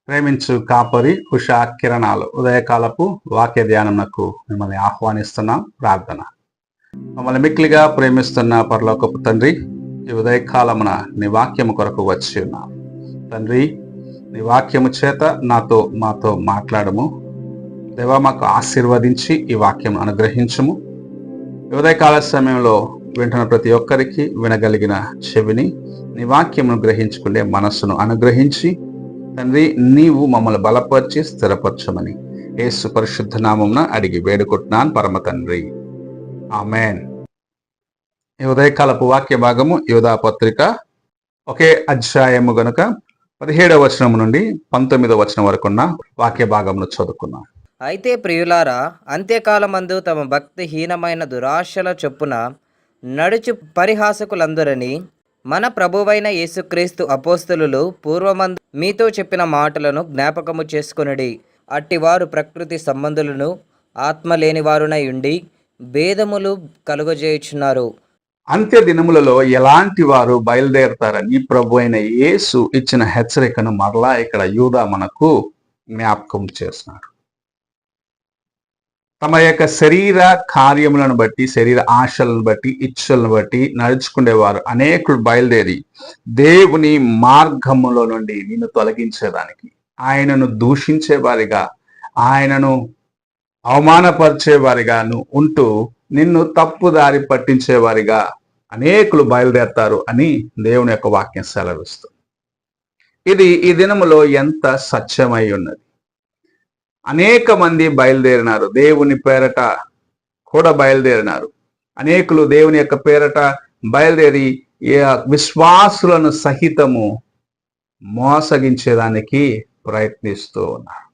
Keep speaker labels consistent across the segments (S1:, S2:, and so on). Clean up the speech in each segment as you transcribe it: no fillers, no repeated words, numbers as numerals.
S1: ప్రేమించు కాపరి ఉషా కిరణాలు ఉదయకాలపు వాక్య ధ్యానంకు మిమ్మల్ని ఆహ్వానిస్తున్నాం. ప్రార్థన. మమ్మల్ని మిక్కిలిగా ప్రేమిస్తున్న పరలోకపు తండ్రి, ఈ ఉదయకాలమున నీ వాక్యము కొరకు వచ్చి ఉన్నాం తండ్రి. నీ వాక్యము చేత మాతో మాట్లాడము దేవా. మాకు ఆశీర్వదించి ఈ వాక్యం అనుగ్రహించుము. ఈ ఉదయకాల సమయంలో వింటున్న ప్రతి ఒక్కరికి వినగలిగిన చెవిని, నీ వాక్యమును గ్రహించుకునే మనస్సును అనుగ్రహించి తండ్రి, నీవు మమ్మల్ని బలపరిచి స్థిరపరచమని యేసు పరిశుద్ధ నామమున అడిగి వేడుకుంటున్నాను పరమ తండ్రి, ఆమెన్. ఈ ఉదయకాలపు వాక్య భాగము యోధా పత్రిక ఒకే అధ్యాయము గనుక 17వ వచనం నుండి 19వ వచనం వరకున్న వాక్య భాగమును చదువుకున్నాం.
S2: అయితే ప్రియులారా, అంత్యకాలమందు తమ భక్తిహీనమైన దురాశల చొప్పున నడుచు పరిహాసకులందరని మన ప్రభువైన యేసుక్రీస్తు అపోస్తలులు పూర్వమందు మీతో చెప్పిన మాటలను జ్ఞాపకము చేసుకొనుడి. అట్టివారు ప్రకృతి సంబంధులను ఆత్మ లేని వారునై ఉండి భేదములు కలుగజేయుచున్నారు.
S1: అంత్య దినములలో ఎలాంటి వారు బయలుదేరతారని ప్రభు అయిన యేసు ఇచ్చిన హెచ్చరికను మరలా ఇక్కడ యూదా మనకు జ్ఞాపకం చేస్తున్నారు. తమ యొక్క శరీర కార్యములను బట్టి, శరీర ఆశలను బట్టి, ఇచ్చలను బట్టి నడుచుకునేవారు అనేకులు బయలుదేరి దేవుని మార్గములో నుండి నిన్ను తొలగించేదానికి, ఆయనను దూషించేవారిగా, ఆయనను అవమానపరిచేవారిగా ఉంటూ నిన్ను తప్పుదారి పట్టించేవారిగా అనేకులు బయలుదేరతారు అని దేవుని యొక్క వాక్యం సెలవిస్తుంది. ఇది ఈ దినములో ఎంత సత్యమై ఉన్నది. అనేక మంది బయలుదేరినారు, దేవుని పేరట కూడా బయలుదేరినారు. అనేకులు దేవుని యొక్క పేరట బయలుదేరి విశ్వాసులను సహితము మోసగించేదానికి ప్రయత్నిస్తూ ఉన్నారు.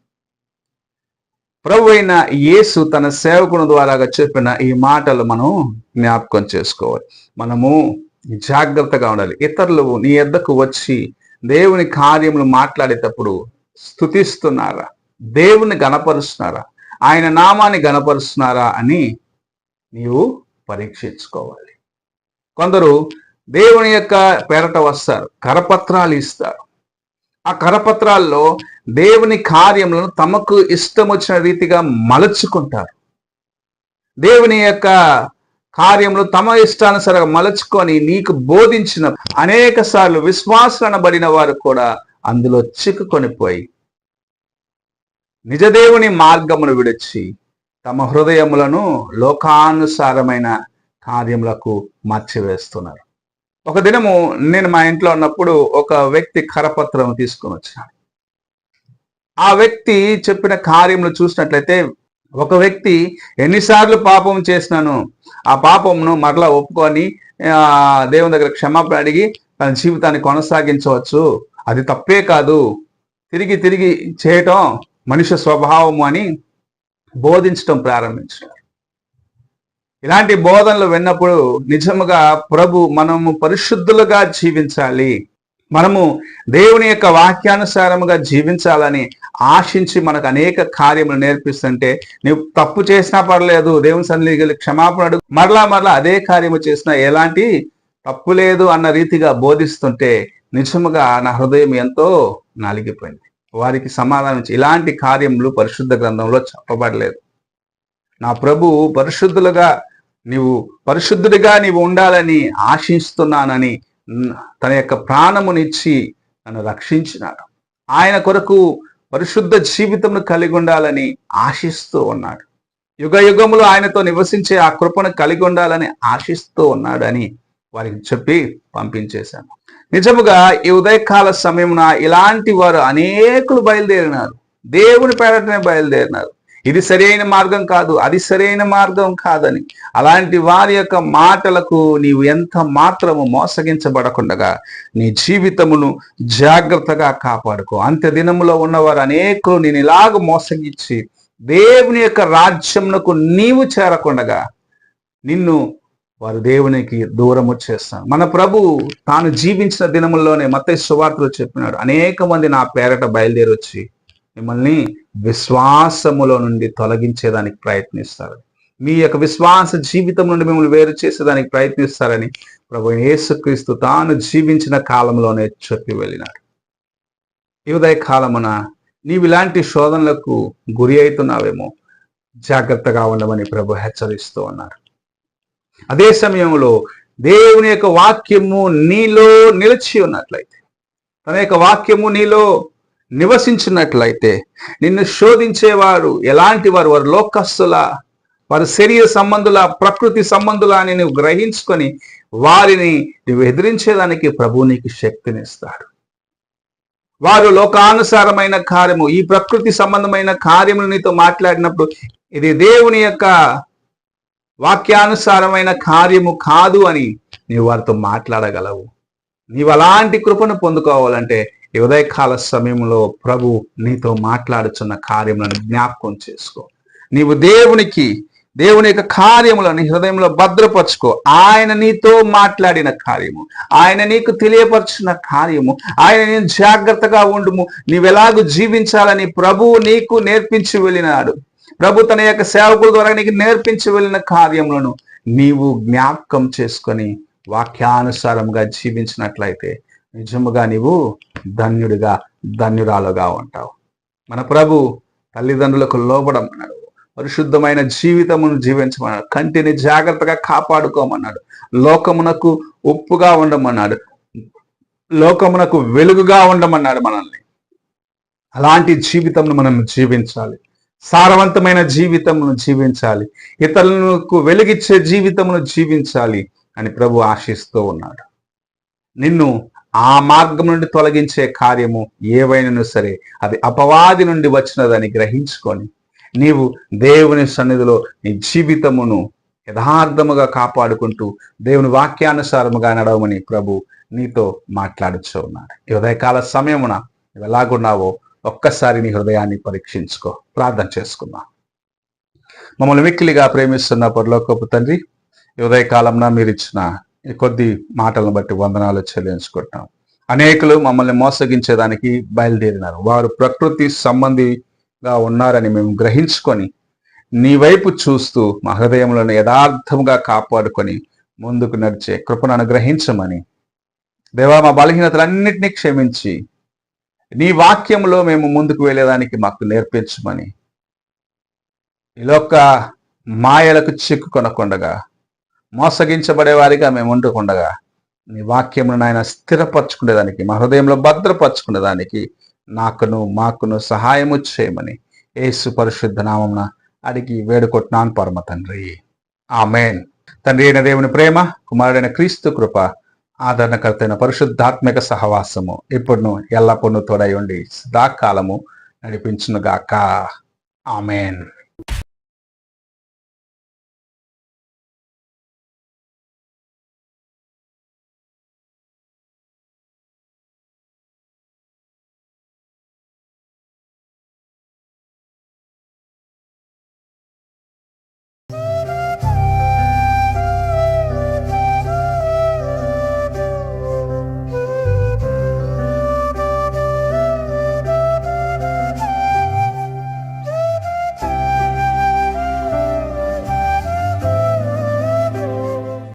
S1: ప్రభు అయిన యేసు తన సేవకుని ద్వారాగా చెప్పిన ఈ మాటలు మనం జ్ఞాపకం చేసుకోవాలి. మనము జాగ్రత్తగా ఉండాలి. ఇతరులు నీ యొద్దకు వచ్చి దేవుని కార్యములు మాట్లాడేటప్పుడు స్తుతిస్తున్నారా, దేవుని గణపరుస్తున్నారా, ఆయన నామాన్ని గణపరుస్తున్నారా అని నీవు పరీక్షించుకోవాలి. కొందరు దేవుని యొక్క పేరట వస్తారు, కరపత్రాలు ఇస్తారు. ఆ కరపత్రాల్లో దేవుని కార్యములను తమకు ఇష్టం వచ్చిన రీతిగా మలుచుకుంటారు. దేవుని యొక్క కార్యములు తమ ఇష్టానుసారంగా మలుచుకొని నీకు బోధించిన అనేక సార్లు విశ్వాసనబడిన వారు కూడా అందులో చిక్కుకొనిపోయి నిజదేవుని మార్గమును విడిచి తమ హృదయములను లోకానుసారమైన కార్యములకు మార్చివేస్తున్నారు. ఒక దినము నేను మా ఇంట్లో ఉన్నప్పుడు ఒక వ్యక్తి కరపత్రం తీసుకొని వచ్చాను. ఆ వ్యక్తి చెప్పిన కార్యములు చూసినట్లయితే, ఒక వ్యక్తి ఎన్నిసార్లు పాపం చేసినాను, ఆ పాపమును మరలా ఒప్పుకొని దేవుని దగ్గర క్షమాపణ అడిగి తన జీవితాన్ని కొనసాగించవచ్చు, అది తప్పే కాదు, తిరిగి తిరిగి చేయటం మనుష్య స్వభావము అని బోధించడం ప్రారంభించారు. ఇలాంటి బోధనలు విన్నప్పుడు నిజముగా ప్రభు మనము పరిశుద్ధులుగా జీవించాలి, మనము దేవుని యొక్క వాక్యానుసారముగా జీవించాలని ఆశించి మనకు అనేక కార్యములు నేర్పిస్తుంటే, నువ్వు తప్పు చేసినా పర్లేదు, దేవుని సన్నిధికి క్షమాపణ అడుగు, మరలా అదే కార్యము చేసినా ఎలాంటి తప్పు లేదు అన్న రీతిగా బోధిస్తుంటే నిజముగా నా హృదయం ఎంతో నలిగిపోయింది. వారికి సమాధానం ఇలాంటి కార్యములు పరిశుద్ధ గ్రంథంలో చెప్పబడలేదు. నా ప్రభు పరిశుద్ధుడిగా నీవు ఉండాలని ఆశిస్తున్నానని తన యొక్క ప్రాణమునిచ్చి నన్ను రక్షించినాడు. ఆయన కొరకు పరిశుద్ధ జీవితంను కలిగి ఉండాలని ఆశిస్తూ ఉన్నాడు. యుగ యుగములు ఆయనతో నివసించే ఆ కృపను కలిగి ఉండాలని ఆశిస్తూ ఉన్నాడు అని వారికి చెప్పి పంపించేశాను. నిజముగా ఈ ఉదయకాల సమయమున ఇలాంటి వారు అనేకులు బయలుదేరినారు, దేవుని పేరటనే బయలుదేరినారు. ఇది సరైన మార్గం కాదు, అది సరైన మార్గం కాదని అలాంటి వారి యొక్క మాటలకు నీవు ఎంత మాత్రము మోసగించబడకుండగా నీ జీవితమును జాగ్రత్తగా కాపాడుకో. అంత్య దినములో ఉన్నవారు అనేకులు నేను ఇలాగ మోసగించి దేవుని యొక్క రాజ్యమునకు నీవు చేరకుండగా నిన్ను వారు దేవునికి దూరము చేస్తాను. మన ప్రభు తాను జీవించిన దినముల్లోనే మత్తయి సువార్తలో చెప్పినాడు, అనేక మంది నా పేరట బయలుదేరి వచ్చి మిమ్మల్ని విశ్వాసములో నుండి తొలగించేదానికి ప్రయత్నిస్తారు. మీ యొక్క విశ్వాస జీవితం నుండి మిమ్మల్ని వేరు చేసేదానికి ప్రయత్నిస్తారని ప్రభు యేసుక్రీస్తు తాను జీవించిన కాలంలోనే చెప్పి వెళ్ళినాడు. ఈ ఉదయ కాలమున నీవు ఇలాంటి శోధనలకు గురి అవుతున్నావేమో, జాగ్రత్తగా ఉండమని ప్రభు హెచ్చరిస్తూ ఉన్నారు. అదే సమయంలో దేవుని యొక్క వాక్యము నీలో నిలిచి ఉన్నట్లయితే, తన యొక్క వాక్యము నీలో నివసించినట్లయితే, నిన్ను శోధించేవారు ఎలాంటి వారు? వారు లోకస్తుల, వారు శరీర సంబంధుల, ప్రకృతి సంబంధుల అని నువ్వు గ్రహించుకొని వారిని నువ్వు ఎదిరించేదానికి ప్రభు నీకు శక్తినిస్తాడు. వారు లోకానుసారమైన కార్యము, ఈ ప్రకృతి సంబంధమైన కార్యములు నీతో మాట్లాడినప్పుడు ఇది దేవుని యొక్క వాక్యానుసారమైన కార్యము కాదు అని నీవు వారితో మాట్లాడగలవు. నీవు అలాంటి కృపను పొందుకోవాలంటే ఈ ఉదయకాల సమయంలో ప్రభు నీతో మాట్లాడుచున్న కార్యములను జ్ఞాపకం చేసుకో. నీవు దేవుని యొక్క కార్యములను హృదయంలో భద్రపరచుకో. ఆయన నీతో మాట్లాడిన కార్యము, ఆయన నీకు తెలియపరిచిన కార్యము, ఆయన నేను జాగ్రత్తగా ఉండుము, నీవెలాగూ జీవించాలని ప్రభువు నీకు నేర్పించి వెళ్ళినాడు. ప్రభు తన యొక్క సేవకుల ద్వారా నీకు నేర్పించి వెళ్ళిన కార్యములను నీవు జ్ఞాపకం చేసుకొని వాక్యానుసారంగా జీవించినట్లయితే నిజముగా నీవు ధన్యుడిగా, ధన్యురాలుగా ఉంటావు. మన ప్రభు తల్లిదండ్రులకు లోబడమన్నాడు, పరిశుద్ధమైన జీవితమును జీవించమన్నాడు, కంటిని జాగ్రత్తగా కాపాడుకోమన్నాడు, లోకమునకు ఉప్పుగా ఉండమన్నాడు, లోకమునకు వెలుగుగా ఉండమన్నాడు మనల్ని. అలాంటి జీవితంను మనం జీవించాలి. సారవంతమైన జీవితమును జీవించాలి. ఇతరులకు వెలుగిచ్చే జీవితమును జీవించాలి అని ప్రభు ఆశిస్తూ ఉన్నాడు. నిన్ను ఆ మార్గం నుండి తొలగించే కార్యము ఏవైనా సరే అది అపవాది నుండి వచ్చినదని గ్రహించుకొని నీవు దేవుని సన్నిధిలో నీ జీవితమును యథార్థముగా కాపాడుకుంటూ దేవుని వాక్యానుసారముగా నడవమని ప్రభు నీతో మాట్లాడుతూ ఉన్నాడు. ఈ ఉదయకాల సమయమున నువ్వు ఎలాగున్నావో ఒక్కసారి నీ హృదయాన్ని పరీక్షించుకో. ప్రార్థన చేసుకుందాం. మమ్మల్ని మిక్కిలిగా ప్రేమిస్తున్న పరలోకపు తండ్రి, ఈ ఉదయకాలంన మీరు ఇచ్చిన ఈ కొద్ది మాటలను బట్టి వందనాలు చెల్లించుకుంటున్నాం. అనేకులు మమ్మల్ని మోసగించేదానికి బయలుదేరినారు. వారు ప్రకృతి సంబంధిగా ఉన్నారని మేము గ్రహించుకొని నీ వైపు చూస్తూ మా హృదయంలో యథార్థంగా కాపాడుకొని ముందుకు నడిచే కృపను అనుగ్రహించమని, దేవా మా బలహీనతలన్నింటినీ క్షమించి నీ వాక్యంలో మేము ముందుకు వెళ్ళేదానికి మాకు నేర్పించమని, ఈ లోక మాయలకు చిక్కుకొనకుండగా మోసగించబడే వారిగా మేము ఉండకుండగా నీ వాక్యమును నాయన స్థిరపరచుకునేదానికి, మా హృదయంలో భద్రపరచుకునేదానికి మాకును సహాయము చేయమని యేసు పరిశుద్ధ నామమున అడిగి వేడుకొట్టున్నాను పరమ తండ్రి. ఆమేన్. తండ్రి అయిన దేవుని ప్రేమ, కుమారుడైన క్రీస్తు కృప, ఆదరణకర్తైన పరిశుద్ధాత్మిక సహవాసము ఇప్పుడును ఎల్లప్పుడూ తోడై ఉండి సదాకాలము నడిపించునుగాక. ఆమేన్.